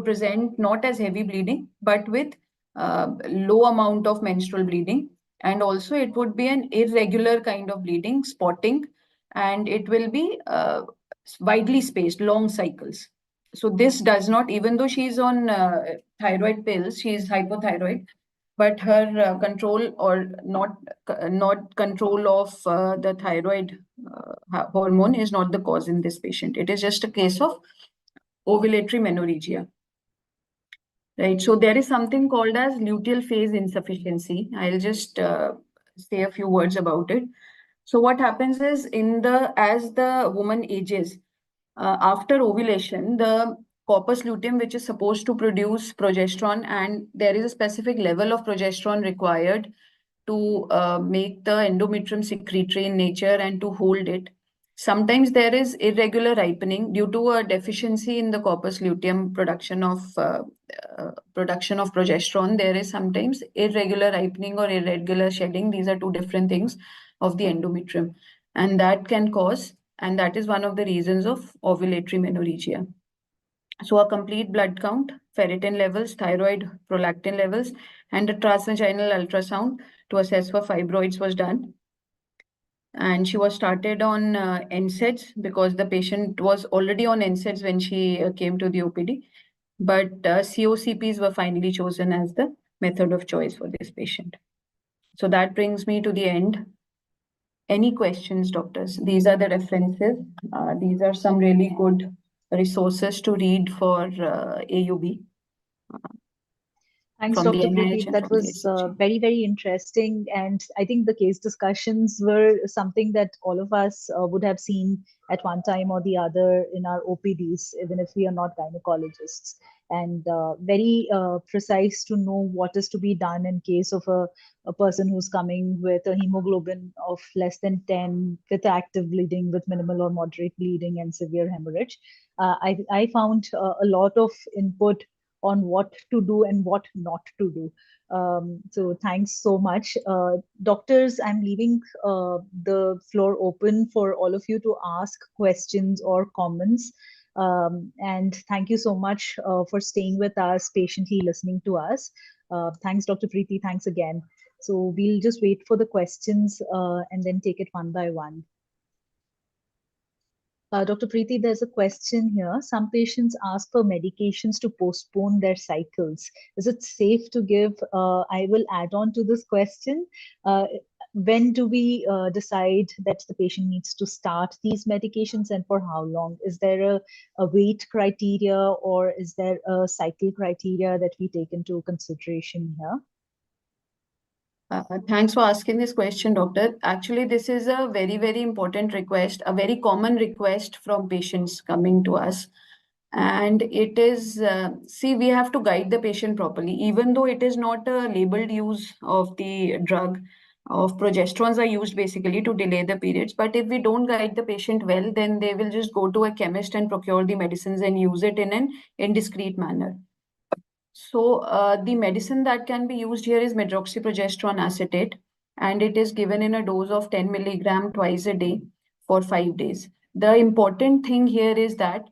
present not as heavy bleeding, but with low amount of menstrual bleeding. And also it would be an irregular kind of bleeding, spotting, and it will be widely spaced, long cycles. So this does not, even though she is on thyroid pills, she is hypothyroid, but her control or not control of the thyroid hormone is not the cause in this patient. It is just a case of ovulatory menorrhagia, right? So there is something called as luteal phase insufficiency. I'll just say a few words about it. So what happens is as the woman ages, after ovulation, the corpus luteum, which is supposed to produce progesterone, and there is a specific level of progesterone required to make the endometrium secretory in nature and to hold it. Sometimes there is irregular ripening due to a deficiency in the corpus luteum production of progesterone. There is sometimes irregular ripening or irregular shedding. These are two different things of the endometrium, and that can cause, and that is one of the reasons of ovulatory menorrhagia. So a complete blood count, ferritin levels, thyroid, prolactin levels, and a transvaginal ultrasound to assess for fibroids was done. And she was started on NSAIDs because the patient was already on NSAIDs when she came to the OPD. But COCPs were finally chosen as the method of choice for this patient. So that brings me to the end. Any questions, doctors? These are the references. These are some really good resources to read for AUB Thanks, from the Dr. NIH Preeti. and That from the was SHG. very, very interesting. And I think the case discussions were something that all of us would have seen at one time or the other in our OPDs, even if we are not gynecologists. And very precise to know what is to be done in case of a person who's coming with a hemoglobin of less than 10, with active bleeding, with minimal or moderate bleeding, and severe hemorrhage. I found a lot of input on what to do and what not to do. So thanks so much. Doctors, I'm leaving the floor open for all of you to ask questions or comments. And thank you so much for staying with us, patiently listening to us. Thanks, Dr. Preeti. Thanks again. So we'll just wait for the questions and then take it one by one. Dr. Preeti, there's a question here. Some patients ask for medications to postpone their cycles. Is it safe to give? I will add on to this question. When do we decide that the patient needs to start these medications and for how long? Is there a weight criteria or is there a cycle criteria that we take into consideration here? Thanks for asking this question, doctor. Actually, this is a very, very important request, a very common request from patients coming to us. And it is, see, we have to guide the patient properly, even though it is not a labeled use of the drug. Of progesterones are used basically to delay the periods. But if we don't guide the patient well, then they will just go to a chemist and procure the medicines and use it in an indiscreet manner. So the medicine that can be used here is medroxyprogesterone acetate, and it is given in a dose of 10 milligram twice a day for 5 days. The important thing here is that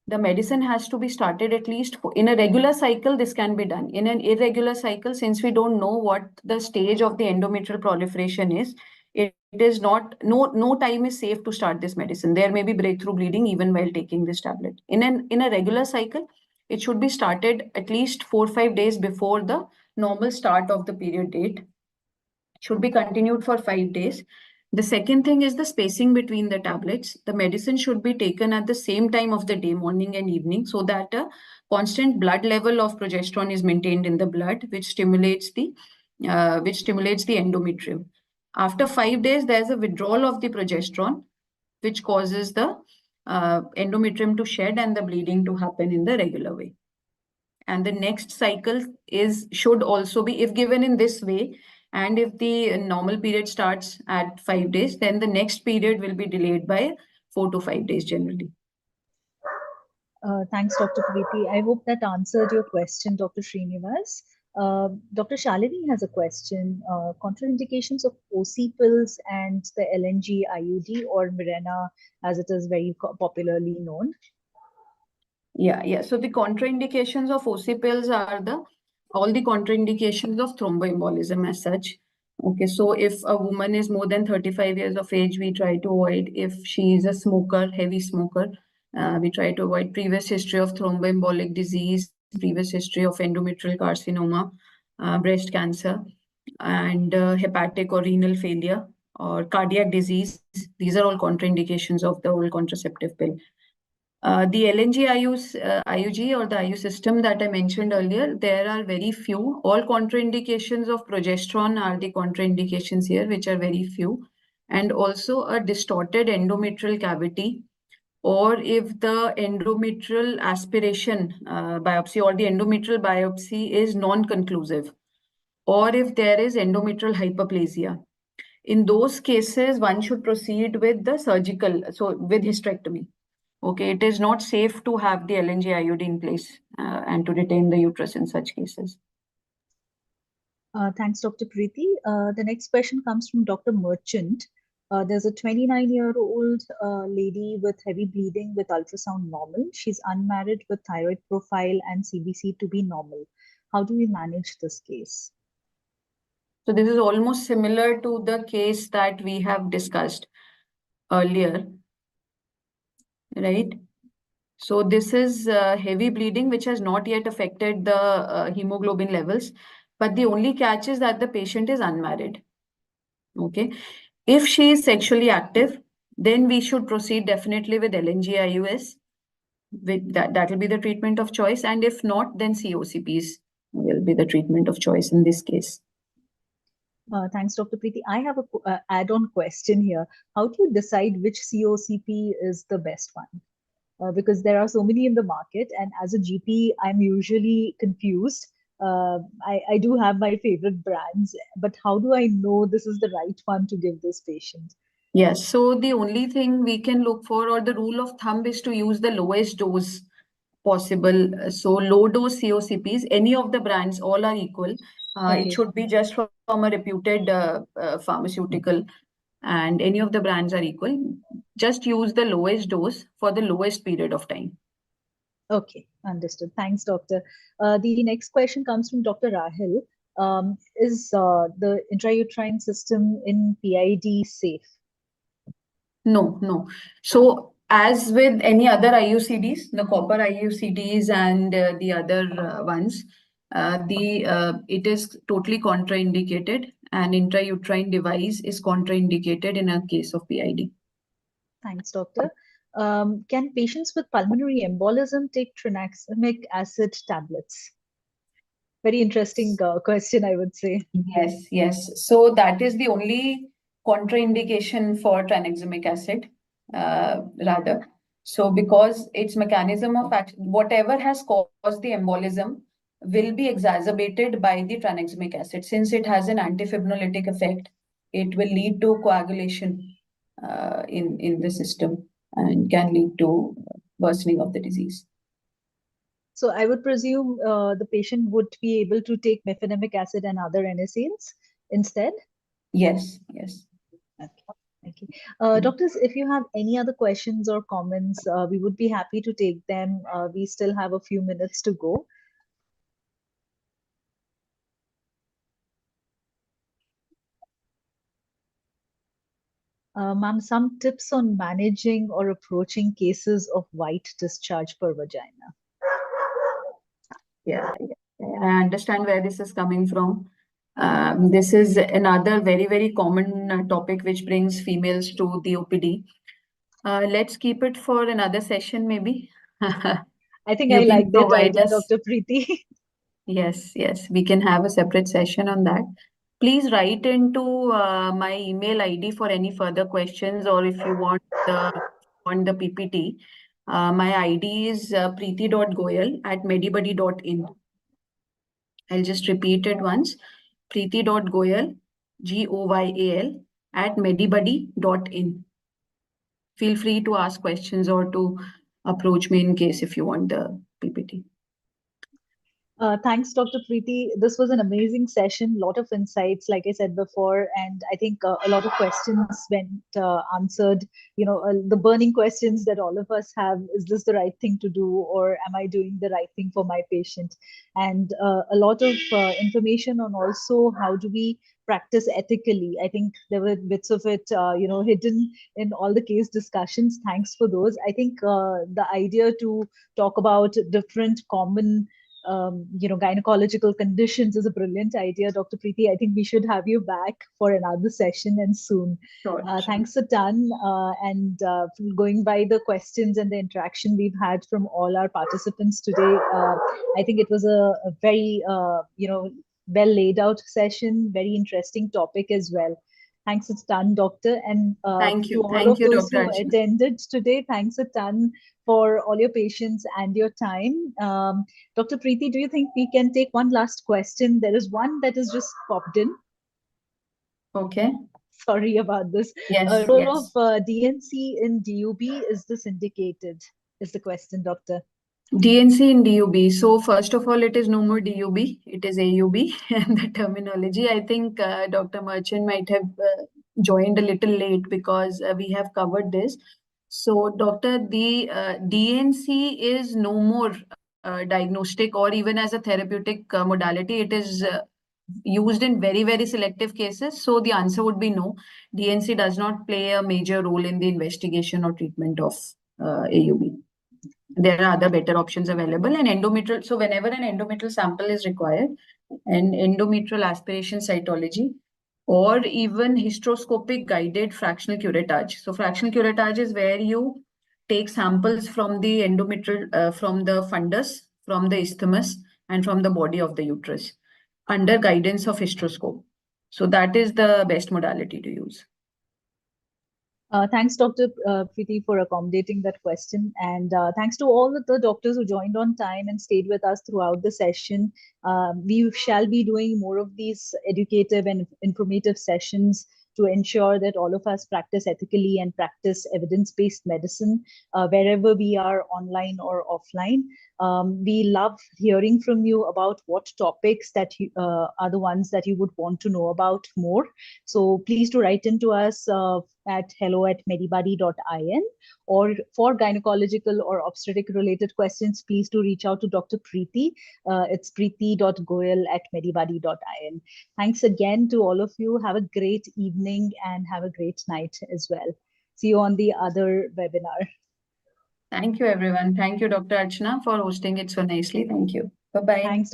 the medicine has to be started at least in a regular cycle. This can be done. In an irregular cycle, since we don't know what the stage of the endometrial proliferation is, it is not no time is safe to start this medicine. There may be breakthrough bleeding even while taking this tablet. In a regular cycle, it should be started at least 4 or 5 days before the normal start of the period date. It should be continued for 5 days. The second thing is the spacing between the tablets. The medicine should be taken at the same time of the day, morning and evening, so that a constant blood level of progesterone is maintained in the blood, which stimulates the endometrium. After 5 days, there's a withdrawal of the progesterone, which causes the endometrium to shed and the bleeding to happen in the regular way. And the next cycle should also be, if given in this way, and if the normal period starts at 5 days, then the next period will be delayed by 4 to 5 days generally. Thanks, Dr. Preeti. I hope that answered your question, Dr. Srinivas. Dr. Shalini has a question. Contraindications of OC pills and the LNG IUD or Mirena, as it is very popularly known. Yeah. So the contraindications of OC pills are all the contraindications of thromboembolism as such. Okay, so if a woman is more than 35 years of age, we try to avoid. If she is a smoker, heavy smoker, we try to avoid previous history of thromboembolic disease, previous history of endometrial carcinoma, breast cancer, and hepatic or renal failure or cardiac disease. These are all contraindications of the oral contraceptive pill. The LNG IUG or the IU system that I mentioned earlier, there are very few. All contraindications of progesterone are the contraindications here, which are very few. And also a distorted endometrial cavity, or if the endometrial aspiration biopsy or the endometrial biopsy is non-conclusive, or if there is endometrial hyperplasia. In those cases, one should proceed with the surgical, so with hysterectomy. Okay, it is not safe to have the LNG IUD in place and to retain the uterus in such cases. Thanks, Dr. Preeti. The next question comes from Dr. Merchant. There's a 29-year-old lady with heavy bleeding with ultrasound normal. She's unmarried with thyroid profile and CBC to be normal. How do we manage this case? So this is almost similar to the case that we have discussed earlier, right? So this is heavy bleeding, which has not yet affected the hemoglobin levels. But the only catch is that the patient is unmarried. Okay. If she is sexually active, then we should proceed definitely with LNG IUS. With that will be the treatment of choice. And if not, then COCPs will be the treatment of choice in this case. Thanks, Dr. Preeti. I have a add-on question here. How do you decide which COCP is the best one? Because there are so many in the market, and as a GP, I'm usually confused. I do have my favorite brands, but how do I know this is the right one to give this patient? Yes, so the only thing we can look for, or the rule of thumb, is to use the lowest dose possible. So low dose COCPs, any of the brands, all are equal. It should be just from a reputed pharmaceutical, and any of the brands are equal. Just use the lowest dose for the lowest period of time. Okay, understood. Thanks, doctor. The next question comes from Dr. Rahil. Is the intrauterine system in PID safe? No, no. So as with any other IUCDs, the copper IUCDs and the other ones, it is totally contraindicated, and intrauterine device is contraindicated in a case of PID. Thanks, doctor. Can patients with pulmonary embolism take tranexamic acid tablets? Very interesting question, I would say. Yes, yes. So that is the only contraindication for tranexamic acid, rather. So because its mechanism of action, whatever has caused the embolism will be exacerbated by the tranexamic acid. Since it has an antifibrinolytic effect, it will lead to coagulation in the system and can lead to worsening of the disease. So I would presume the patient would be able to take mefenamic acid and other NSAIDs instead? Yes, yes. Okay. Thank you. Doctors, if you have any other questions or comments, we would be happy to take them. We still have a few minutes to go. Ma'am, some tips on managing or approaching cases of white discharge per vagina. Yeah, I understand where this is coming from. This is another very, very common topic which brings females to the OPD. Let's keep it for another session, maybe. I think I You can like that provide idea, us. Dr. Preeti. Yes, yes, we can have a separate session on that. Please write into my email ID for any further questions, or if you want the PPT. My ID is preeti.goyal@medibuddy.in. I'll just repeat it once. Preeti.goyal, Goyal, @medibuddy.in. Feel free to ask questions or to approach me in case if you want the PPT. Thanks, Dr. Preeti. This was an amazing session, lot of insights, like I said before, and I think a lot of questions went answered. The burning questions that all of us have: is this the right thing to do, or am I doing the right thing for my patient? And a lot of information on also how do we practice ethically. I think there were bits of it, hidden in all the case discussions. Thanks for those. I think the idea to talk about different common gynecological conditions is a brilliant idea, Dr. Preeti. I think we should have you back for another session and soon. Sure, sure. Thanks a ton. And going by the questions and the interaction we've had from all our participants today, I think it was a very, well laid out session, very interesting topic as well. Thanks a ton, Doctor. And Thank you. to all Thank of you, those Dr. who Archana. attended today, thanks a ton for all your patience and your time. Dr. Preeti, do you think we can take one last question? There is one that has just popped in. Okay. Sorry about this. Yes, Role yes. of DNC in DUB, is this indicated? Is the question, Doctor. DNC in DUB. So first of all, it is no more DUB. It is AUB. And the terminology, I think Dr. Merchant might have joined a little late because we have covered this. So Doctor, the DNC is no more diagnostic or even as a therapeutic modality. It is used in very, very selective cases. So the answer would be no. DNC does not play a major role in the investigation or treatment of AUB. There are other better options available. And endometrial, so whenever an endometrial sample is required, an endometrial aspiration cytology or even hysteroscopic guided fractional curettage. So fractional curettage is where you take samples from the endometrial, from the fundus, from the isthmus, and from the body of the uterus under guidance of hysteroscope. So that is the best modality to use. Thanks, Dr. Preeti, for accommodating that question. And thanks to all of the doctors who joined on time and stayed with us throughout the session. We shall be doing more of these educative and informative sessions to ensure that all of us practice ethically and practice evidence-based medicine wherever we are, online or offline. We love hearing from you about what topics that are the ones that you would want to know about more. So please do write into us at hello@medibuddy.in, or for gynecological or obstetric related questions, please do reach out to Dr. Preeti. It's preeti.goyal@medibuddy.in. Thanks again to all of you. Have a great evening and have a great night as well. See you on the other webinar. Thank you, everyone. Thank you, Dr. Archana, for hosting it so nicely. Thank you. Bye-bye. Thanks.